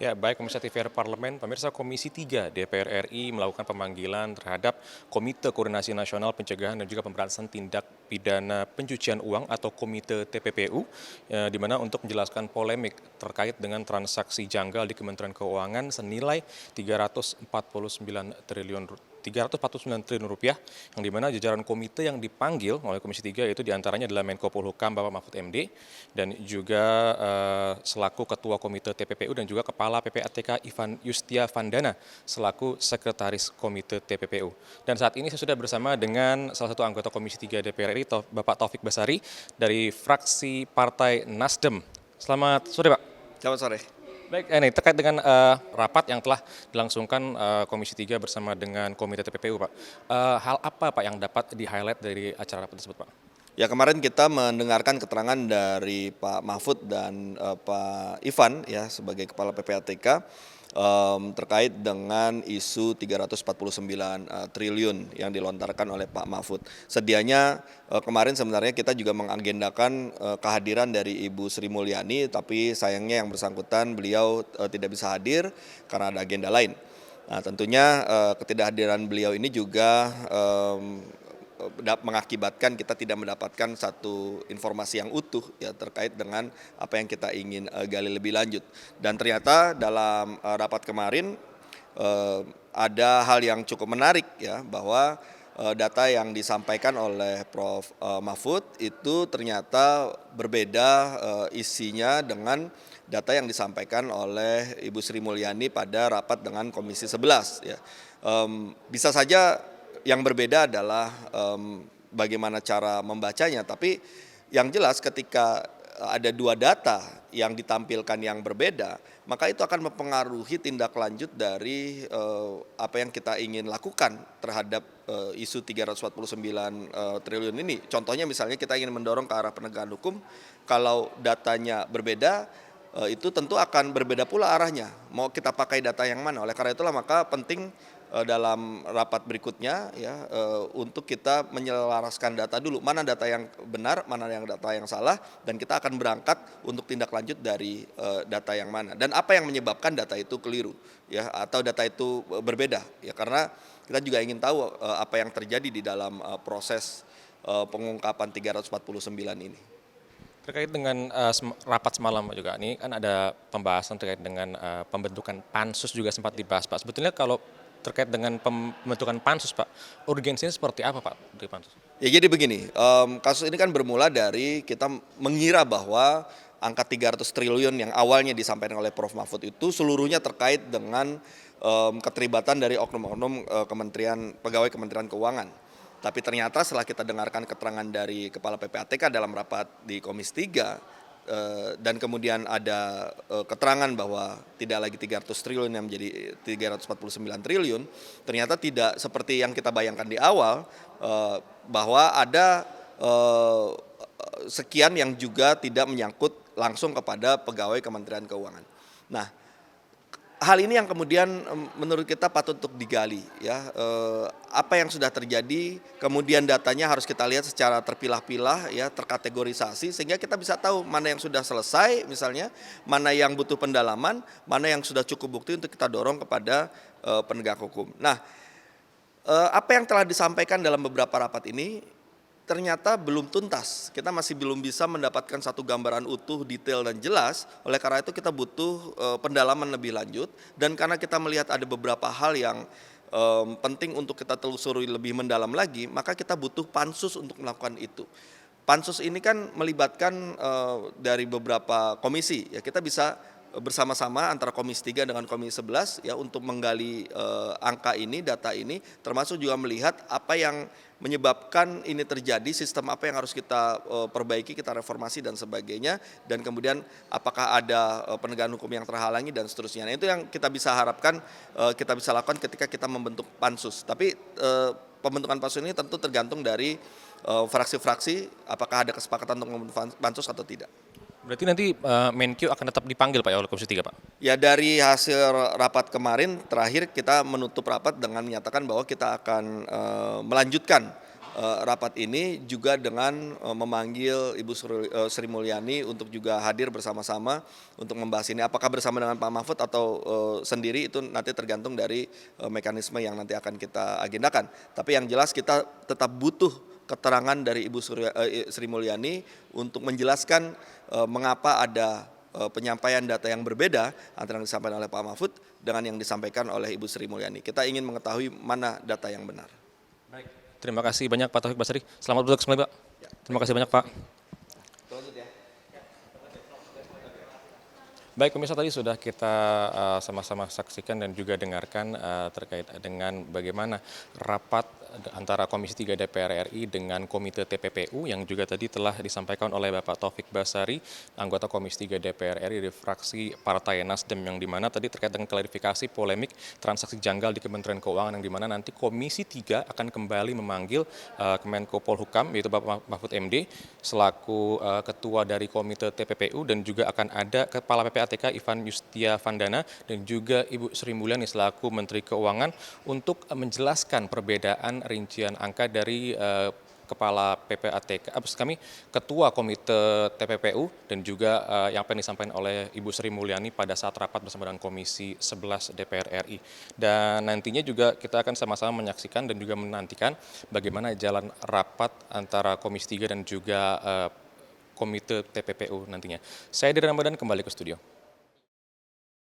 Ya, baik pemirsa TVR Parlemen, pemirsa Komisi 3 DPR RI melakukan pemanggilan terhadap Komite Koordinasi Nasional Pencegahan dan juga Pemberantasan Tindak Pidana Pencucian Uang atau Komite TPPU, di mana untuk menjelaskan polemik terkait dengan transaksi janggal di Kementerian Keuangan senilai 349 triliun rupiah, yang dimana jajaran komite yang dipanggil oleh Komisi 3 itu diantaranya adalah Menko Polhukam Bapak Mahfud MD dan juga selaku Ketua Komite TPPU dan juga Kepala PPATK Ivan Yustia Vandana selaku Sekretaris Komite TPPU. Dan saat ini saya sudah bersama dengan salah satu anggota Komisi 3 DPR RI, Bapak Taufik Basari dari fraksi Partai Nasdem. Selamat sore, Pak. Selamat sore. Baik, ini terkait dengan rapat yang telah dilangsungkan Komisi 3 bersama dengan Komite TPPU, Pak. Hal apa, Pak, yang dapat di-highlight dari acara rapat tersebut, Pak? Ya, kemarin kita mendengarkan keterangan dari Pak Mahfud dan Pak Ivan ya sebagai Kepala PPATK terkait dengan isu 349 triliun yang dilontarkan oleh Pak Mahfud. Sedianya kemarin sebenarnya kita juga mengagendakan kehadiran dari Ibu Sri Mulyani, tapi sayangnya yang bersangkutan beliau tidak bisa hadir karena ada agenda lain. Nah, tentunya ketidakhadiran beliau ini juga mengakibatkan kita tidak mendapatkan satu informasi yang utuh ya terkait dengan apa yang kita ingin gali lebih lanjut. Dan ternyata dalam rapat kemarin ada hal yang cukup menarik ya, bahwa data yang disampaikan oleh Prof. Mahfud itu ternyata berbeda isinya dengan data yang disampaikan oleh Ibu Sri Mulyani pada rapat dengan Komisi 11 ya. Bisa saja yang berbeda adalah bagaimana cara membacanya, tapi yang jelas ketika ada dua data yang ditampilkan yang berbeda, maka itu akan mempengaruhi tindak lanjut dari apa yang kita ingin lakukan terhadap isu 349 triliun ini. Contohnya misalnya kita ingin mendorong ke arah penegakan hukum, kalau datanya berbeda, itu tentu akan berbeda pula arahnya. Mau kita pakai data yang mana? Oleh karena itulah maka penting dalam rapat berikutnya ya untuk kita menyelaraskan data dulu, mana data yang benar, mana yang data yang salah, dan kita akan berangkat untuk tindak lanjut dari data yang mana dan apa yang menyebabkan data itu keliru ya atau data itu berbeda ya, karena kita juga ingin tahu apa yang terjadi di dalam proses pengungkapan 349 ini. Terkait dengan rapat semalam, Pak, juga ini kan ada pembahasan terkait dengan pembentukan pansus juga sempat dibahas, Pak. Sebetulnya kalau terkait dengan pembentukan pansus, Pak, urgensinya seperti apa, Pak, di pansus? Ya jadi begini, kasus ini kan bermula dari kita mengira bahwa angka 300 triliun yang awalnya disampaikan oleh Prof. Mahfud itu seluruhnya terkait dengan keterlibatan dari oknum-oknum pegawai Kementerian Keuangan. Tapi ternyata setelah kita dengarkan keterangan dari Kepala PPATK dalam rapat di Komisi 3, dan kemudian ada keterangan bahwa tidak lagi 300 triliun yang menjadi 349 triliun, ternyata tidak seperti yang kita bayangkan di awal, bahwa ada sekian yang juga tidak menyangkut langsung kepada pegawai Kementerian Keuangan. Nah, hal ini yang kemudian menurut kita patut untuk digali ya, apa yang sudah terjadi, kemudian datanya harus kita lihat secara terpilah-pilah ya, terkategorisasi sehingga kita bisa tahu mana yang sudah selesai misalnya, mana yang butuh pendalaman, mana yang sudah cukup bukti untuk kita dorong kepada penegak hukum. Nah, apa yang telah disampaikan dalam beberapa rapat ini ternyata belum tuntas. Kita masih belum bisa mendapatkan satu gambaran utuh, detail dan jelas. Oleh karena itu kita butuh pendalaman lebih lanjut, dan karena kita melihat ada beberapa hal yang penting untuk kita telusuri lebih mendalam lagi, maka kita butuh pansus untuk melakukan itu. Pansus ini kan melibatkan dari beberapa komisi ya, kita bisa bersama-sama antara Komisi 3 dengan Komisi 11 ya untuk menggali angka ini, data ini, termasuk juga melihat apa yang menyebabkan ini terjadi, sistem apa yang harus kita perbaiki, kita reformasi dan sebagainya, dan kemudian apakah ada penegakan hukum yang terhalangi dan seterusnya. Nah, itu yang kita bisa harapkan kita bisa lakukan ketika kita membentuk pansus. Tapi pembentukan pansus ini tentu tergantung dari fraksi-fraksi, apakah ada kesepakatan untuk membentuk pansus atau tidak. Berarti nanti Menkyu akan tetap dipanggil, Pak, ya, oleh Komisi 3, Pak? Ya, dari hasil rapat kemarin terakhir kita menutup rapat dengan menyatakan bahwa kita akan melanjutkan rapat ini juga dengan memanggil Ibu Sri Mulyani untuk juga hadir bersama-sama untuk membahas ini. Apakah bersama dengan Pak Mahfud atau sendiri itu nanti tergantung dari mekanisme yang nanti akan kita agendakan. Tapi yang jelas kita tetap butuh keterangan dari Ibu Sri Mulyani untuk menjelaskan mengapa ada penyampaian data yang berbeda antara yang disampaikan oleh Pak Mahfud dengan yang disampaikan oleh Ibu Sri Mulyani. Kita ingin mengetahui mana data yang benar. Baik. Terima kasih banyak Pak Taufik Basari. Selamat bertugas kembali, Pak. Terima kasih banyak, Pak. Baik, pemirsa, tadi sudah kita sama-sama saksikan dan juga dengarkan terkait dengan bagaimana rapat antara Komisi 3 DPR RI dengan Komite TPPU yang juga tadi telah disampaikan oleh Bapak Taufik Basari, anggota Komisi 3 DPR RI dari fraksi Partai Nasdem, yang dimana tadi terkait dengan klarifikasi polemik transaksi janggal di Kementerian Keuangan, yang dimana nanti Komisi 3 akan kembali memanggil Kemenko Polhukam, yaitu Bapak Mahfud MD, selaku ketua dari Komite TPPU, dan juga akan ada Kepala PPATK Ivan Yustia Vandana dan juga Ibu Sri Mulyani selaku Menteri Keuangan untuk menjelaskan perbedaan rincian angka dari Kepala PPATK, Ketua Komite TPPU, dan juga yang akan disampaikan oleh Ibu Sri Mulyani pada saat rapat bersama dengan Komisi 11 DPR RI. Dan nantinya juga kita akan sama-sama menyaksikan dan juga menantikan bagaimana jalan rapat antara Komisi 3 dan juga Komite TPPU nantinya. Saya Diri Ramadan kembali ke studio.